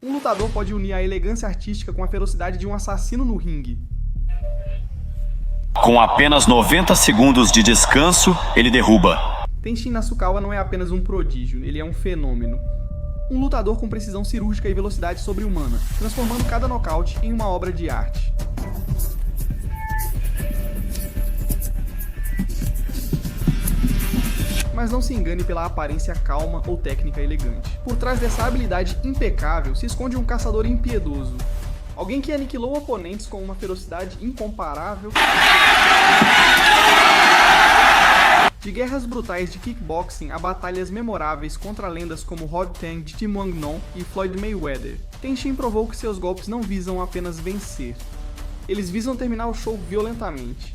Um lutador pode unir a elegância artística com a ferocidade de um assassino no ringue. Com apenas 90 segundos de descanso, ele derruba. Tenshin Nasukawa não é apenas um prodígio, ele é um fenômeno. Um lutador com precisão cirúrgica e velocidade sobre-humana, transformando cada nocaute em uma obra de arte. Mas não se engane pela aparência calma ou técnica elegante. Por trás dessa habilidade impecável se esconde um caçador impiedoso. Alguém que aniquilou oponentes com uma ferocidade incomparável. De guerras brutais de kickboxing a batalhas memoráveis contra lendas como Rod Tang de Tim Wang Non e Floyd Mayweather, Tenshin provou que seus golpes não visam apenas vencer. Eles visam terminar o show violentamente.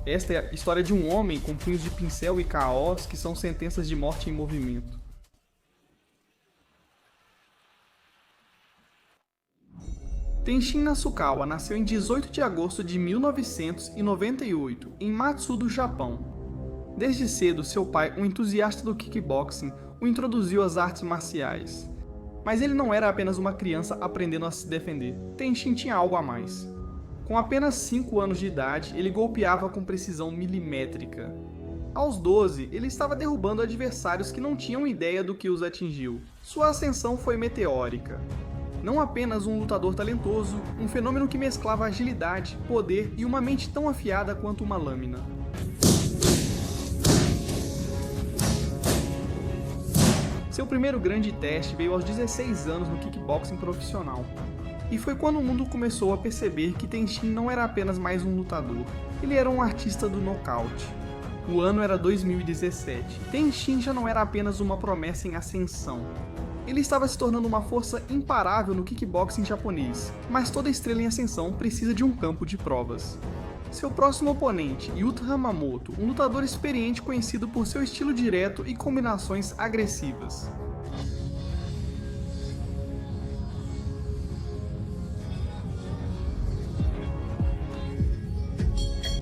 Esta é a história de um homem com punhos de pincel e caós que são sentenças de morte em movimento. Tenshin Nasukawa nasceu em 18 de agosto de 1998, em Matsudo, Japão. Desde cedo, seu pai, um entusiasta do kickboxing, o introduziu às artes marciais. Mas ele não era apenas uma criança aprendendo a se defender. Tenshin tinha algo a mais. Com apenas 5 anos de idade, ele golpeava com precisão milimétrica. Aos 12, ele estava derrubando adversários que não tinham ideia do que os atingiu. Sua ascensão foi meteórica. Não apenas um lutador talentoso, um fenômeno que mesclava agilidade, poder e uma mente tão afiada quanto uma lâmina. Seu primeiro grande teste veio aos 16 anos no kickboxing profissional. E foi quando o mundo começou a perceber que Tenshin não era apenas mais um lutador, ele era um artista do nocaute. O ano era 2017. Tenshin já não era apenas uma promessa em ascensão. Ele estava se tornando uma força imparável no kickboxing japonês, mas toda estrela em ascensão precisa de um campo de provas. Seu próximo oponente, Yuta Hamamoto, um lutador experiente conhecido por seu estilo direto e combinações agressivas.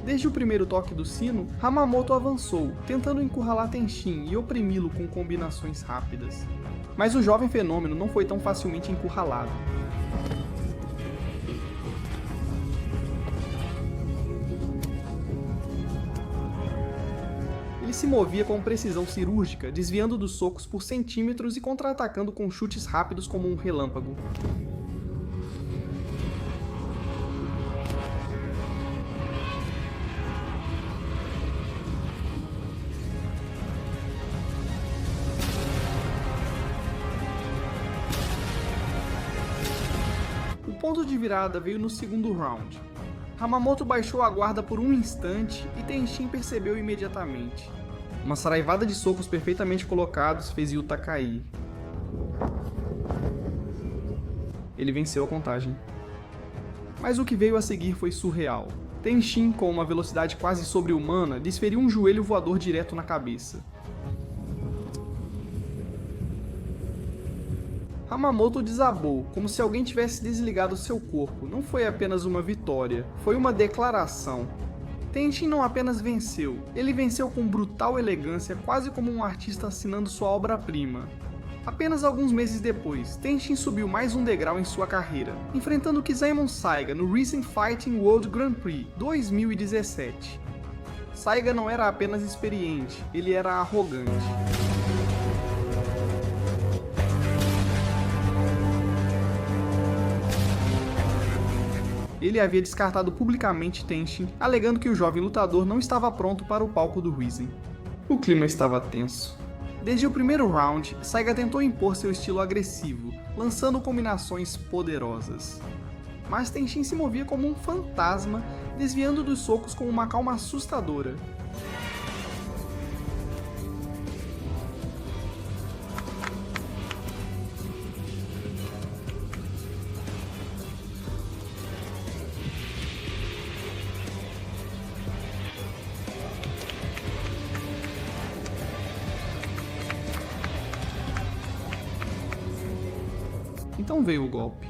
Desde o primeiro toque do sino, Hamamoto avançou, tentando encurralar Tenshin e oprimi-lo com combinações rápidas. Mas o jovem fenômeno não foi tão facilmente encurralado. Ele se movia com precisão cirúrgica, desviando dos socos por centímetros e contra-atacando com chutes rápidos como um relâmpago. O ponto de virada veio no segundo round. Hamamoto baixou a guarda por um instante e Tenshin percebeu imediatamente. Uma saraivada de socos perfeitamente colocados fez Yuta cair. Ele venceu a contagem. Mas o que veio a seguir foi surreal. Tenshin, com uma velocidade quase sobre-humana, desferiu um joelho voador direto na cabeça. Hamamoto desabou, como se alguém tivesse desligado seu corpo. Não foi apenas uma vitória, foi uma declaração. Tenshin não apenas venceu, ele venceu com brutal elegância, quase como um artista assinando sua obra-prima. Apenas alguns meses depois, Tenshin subiu mais um degrau em sua carreira, enfrentando Kizaemon Saiga no Recent Fighting World Grand Prix 2017. Saiga não era apenas experiente, ele era arrogante. Ele havia descartado publicamente Tenshin, alegando que o jovem lutador não estava pronto para o palco do Risen. O clima estava tenso. Desde o primeiro round, Saiga tentou impor seu estilo agressivo, lançando combinações poderosas. Mas Tenshin se movia como um fantasma, desviando dos socos com uma calma assustadora. Então veio o golpe.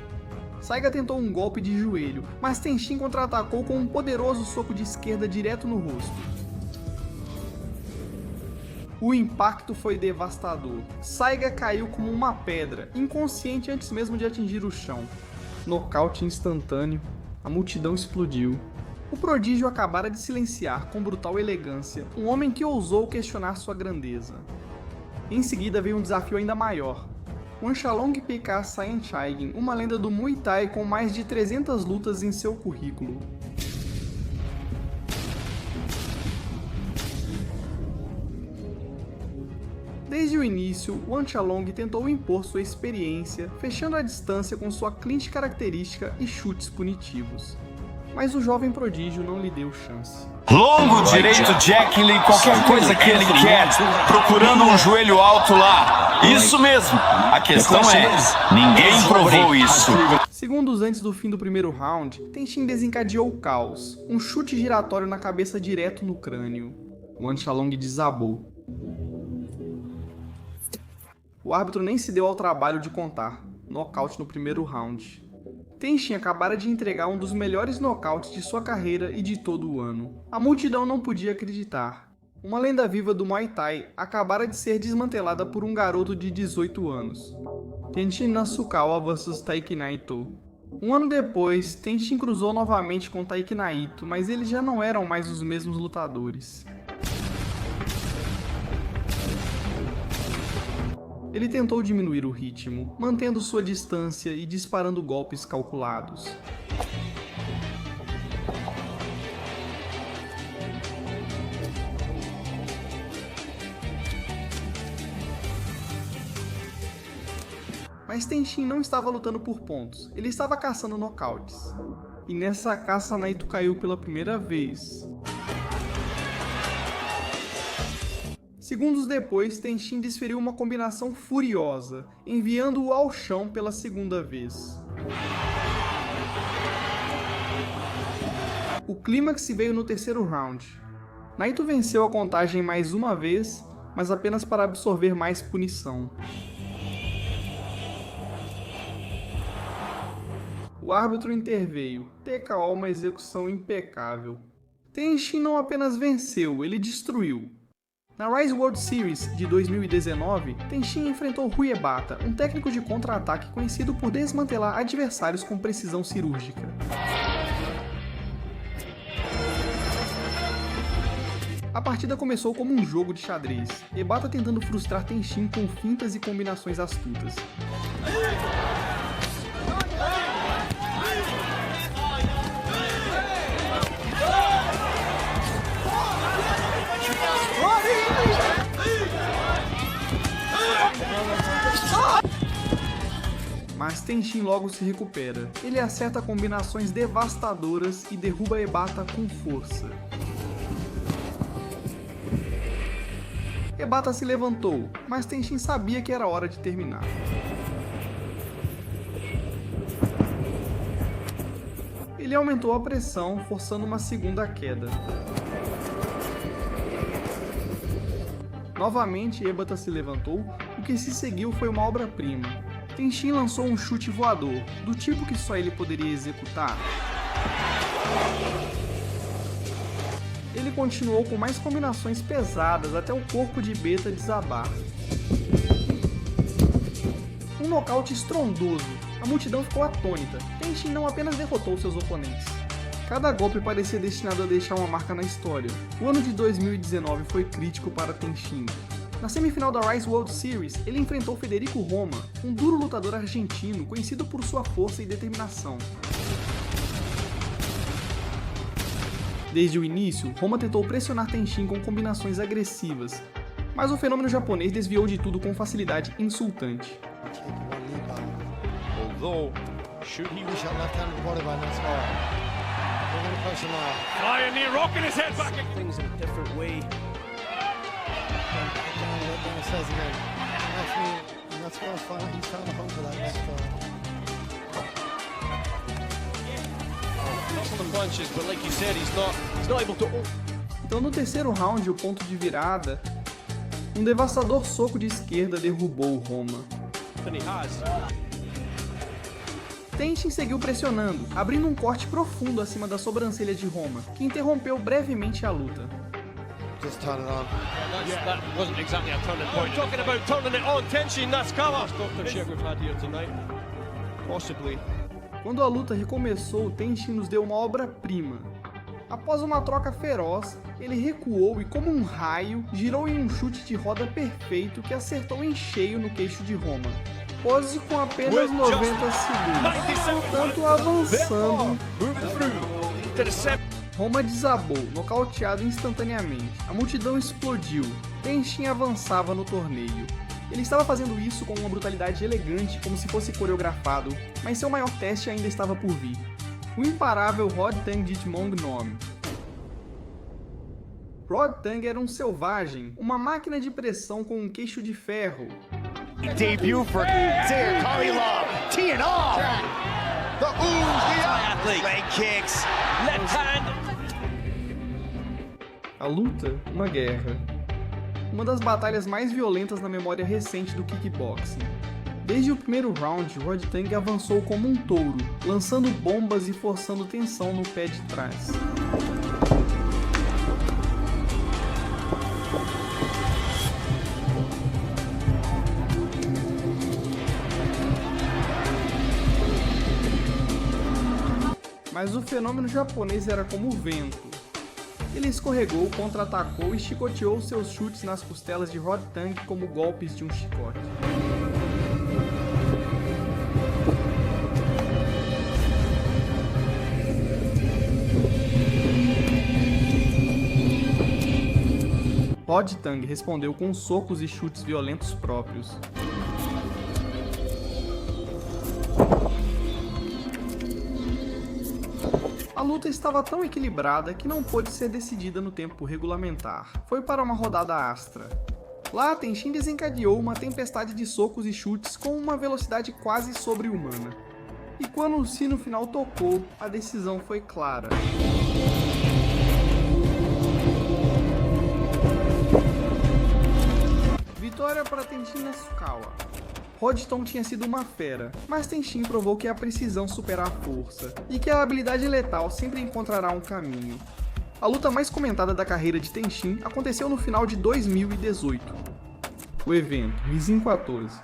Saiga tentou um golpe de joelho, mas Tenshin contra-atacou com um poderoso soco de esquerda direto no rosto. O impacto foi devastador. Saiga caiu como uma pedra, inconsciente antes mesmo de atingir o chão. Nocaute instantâneo, a multidão explodiu. O prodígio acabara de silenciar com brutal elegância um homem que ousou questionar sua grandeza. Em seguida veio um desafio ainda maior. Wanchalong P.K. Saenchaigen, uma lenda do Muay Thai com mais de 300 lutas em seu currículo. Desde o início, Wanchalong tentou impor sua experiência, fechando a distância com sua clinch característica e chutes punitivos. Mas o jovem prodígio não lhe deu chance. Longo, direito, Jack Lee, qualquer coisa que ele quer, procurando um joelho alto lá. Isso mesmo, a questão é, ninguém provou isso. Segundos antes do fim do primeiro round, Tenshin desencadeou o caos, um chute giratório na cabeça direto no crânio. Wanchalong desabou. O árbitro nem se deu ao trabalho de contar. Nocaute no primeiro round. Tenshin acabara de entregar um dos melhores nocautes de sua carreira e de todo o ano. A multidão não podia acreditar. Uma lenda viva do Muay Thai acabara de ser desmantelada por um garoto de 18 anos. Tenshin Nasukawa vs Taiki Naito. Um ano depois, Tenshin cruzou novamente com Taiki Naito, mas eles já não eram mais os mesmos lutadores. Ele tentou diminuir o ritmo, mantendo sua distância e disparando golpes calculados. Mas Tenshin não estava lutando por pontos, ele estava caçando nocautes. E nessa caça Naito caiu pela primeira vez. Segundos depois, Tenshin desferiu uma combinação furiosa, enviando-o ao chão pela segunda vez. O clímax veio no terceiro round. Naito venceu a contagem mais uma vez, mas apenas para absorver mais punição. O árbitro interveio, TKO uma execução impecável. Tenshin não apenas venceu, ele destruiu. Na Rise World Series de 2019, Tenshin enfrentou Rui Ebata, um técnico de contra-ataque conhecido por desmantelar adversários com precisão cirúrgica. A partida começou como um jogo de xadrez, Ebata tentando frustrar Tenshin com fintas e combinações astutas. Mas Tenshin logo se recupera. Ele acerta combinações devastadoras e derruba Ebata com força. Ebata se levantou, mas Tenshin sabia que era hora de terminar. Ele aumentou a pressão, forçando uma segunda queda. Novamente, Ebata se levantou, o que se seguiu foi uma obra-prima. Tenshin lançou um chute voador, do tipo que só ele poderia executar. Ele continuou com mais combinações pesadas até o corpo de Beta desabar. Um nocaute estrondoso, a multidão ficou atônita. Tenshin não apenas derrotou seus oponentes. Cada golpe parecia destinado a deixar uma marca na história. O ano de 2019 foi crítico para Tenshin. Na semifinal da Rise World Series, ele enfrentou Federico Roma, um duro lutador argentino conhecido por sua força e determinação. Desde o início, Roma tentou pressionar Tenshin com combinações agressivas, mas o fenômeno japonês desviou de tudo com facilidade insultante. Então no terceiro round, o ponto de virada, um devastador soco de esquerda derrubou o Roma. Tenshin seguiu pressionando, abrindo um corte profundo acima da sobrancelha de Roma, que interrompeu brevemente a luta. Just turn it on. That wasn't exactly a turning point. Talking about turning it on, Tenshin Nasukawa. Dr. Shit we've had here tonight. Possibly. Quando a luta recomeçou, Tenshin nos deu uma obra-prima. Após uma troca feroz, ele recuou e, como um raio, girou em um chute de roda perfeito que acertou em cheio no queixo de Roma. Pose com apenas 90 segundos, portanto avançando. Roma desabou, nocauteado instantaneamente. A multidão explodiu. Tenshin avançava no torneio. Ele estava fazendo isso com uma brutalidade elegante, como se fosse coreografado, mas seu maior teste ainda estava por vir. O imparável Rodtang Ditmong Nomi. Rodtang era um selvagem, uma máquina de pressão com um queixo de ferro. Debut for Zaire Kalilov, teeing off. The athlete. Leg kicks, Left hand. A luta, uma guerra. Uma das batalhas mais violentas na memória recente do kickboxing. Desde o primeiro round, Rodtang avançou como um touro, lançando bombas e forçando tensão no pé de trás. Mas o fenômeno japonês era como o vento. Ele escorregou, contra-atacou e chicoteou seus chutes nas costelas de Rodtang como golpes de um chicote. Rodtang respondeu com socos e chutes violentos próprios. A luta estava tão equilibrada que não pôde ser decidida no tempo regulamentar. Foi para uma rodada astra. Lá, Tenshin desencadeou uma tempestade de socos e chutes com uma velocidade quase sobre-humana. E quando o sino final tocou, a decisão foi clara. Vitória para Tenshin Nasukawa. Rodtang tinha sido uma fera, mas Tenshin provou que a precisão supera a força, e que a habilidade letal sempre encontrará um caminho. A luta mais comentada da carreira de Tenshin aconteceu no final de 2018. O evento, Rizin 14.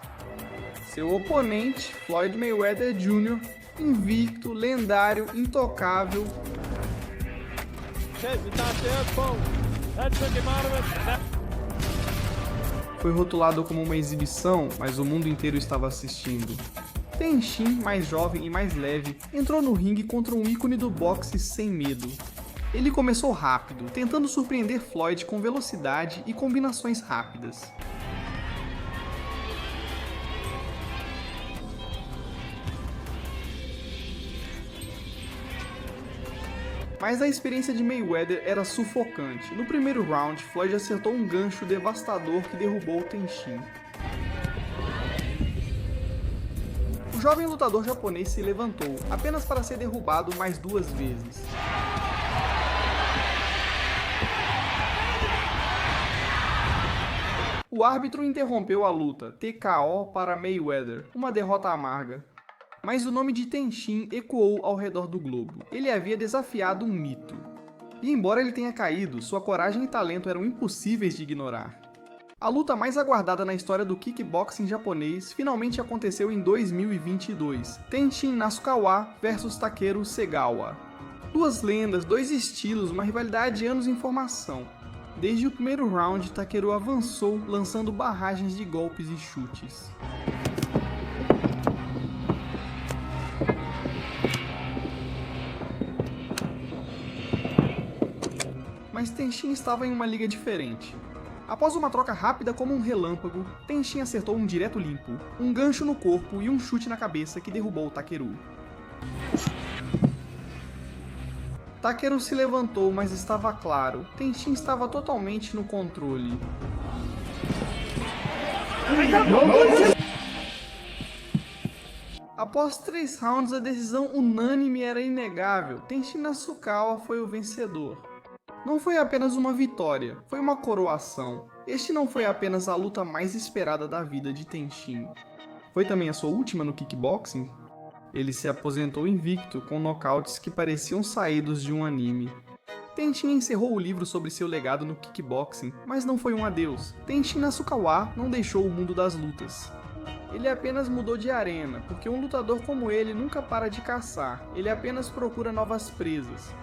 Seu oponente, Floyd Mayweather Jr., invicto, lendário, intocável. Foi rotulado como uma exibição, mas o mundo inteiro estava assistindo. Tenshin, mais jovem e mais leve, entrou no ringue contra um ícone do boxe sem medo. Ele começou rápido, tentando surpreender Floyd com velocidade e combinações rápidas. Mas a experiência de Mayweather era sufocante. No primeiro round, Floyd acertou um gancho devastador que derrubou Tenshin. O jovem lutador japonês se levantou, apenas para ser derrubado mais 2 vezes. O árbitro interrompeu a luta, TKO para Mayweather, uma derrota amarga. Mas o nome de Tenshin ecoou ao redor do globo. Ele havia desafiado um mito. E embora ele tenha caído, sua coragem e talento eram impossíveis de ignorar. A luta mais aguardada na história do kickboxing japonês finalmente aconteceu em 2022. Tenshin Nasukawa vs Takeru Segawa. 2 lendas, 2 estilos, uma rivalidade de anos em formação. Desde o primeiro round, Takeru avançou, lançando barragens de golpes e chutes. Mas Tenshin estava em uma liga diferente. Após uma troca rápida como um relâmpago, Tenshin acertou um direto limpo, um gancho no corpo e um chute na cabeça que derrubou Takeru. Takeru se levantou, mas estava claro, Tenshin estava totalmente no controle. Após 3 rounds, a decisão unânime era inegável. Tenshin Nasukawa foi o vencedor. Não foi apenas uma vitória, foi uma coroação. Este não foi apenas a luta mais esperada da vida de Tenshin. Foi também a sua última no kickboxing? Ele se aposentou invicto com nocautes que pareciam saídos de um anime. Tenshin encerrou o livro sobre seu legado no kickboxing, mas não foi um adeus. Tenshin Nasukawa não deixou o mundo das lutas. Ele apenas mudou de arena, porque um lutador como ele nunca para de caçar, ele apenas procura novas presas.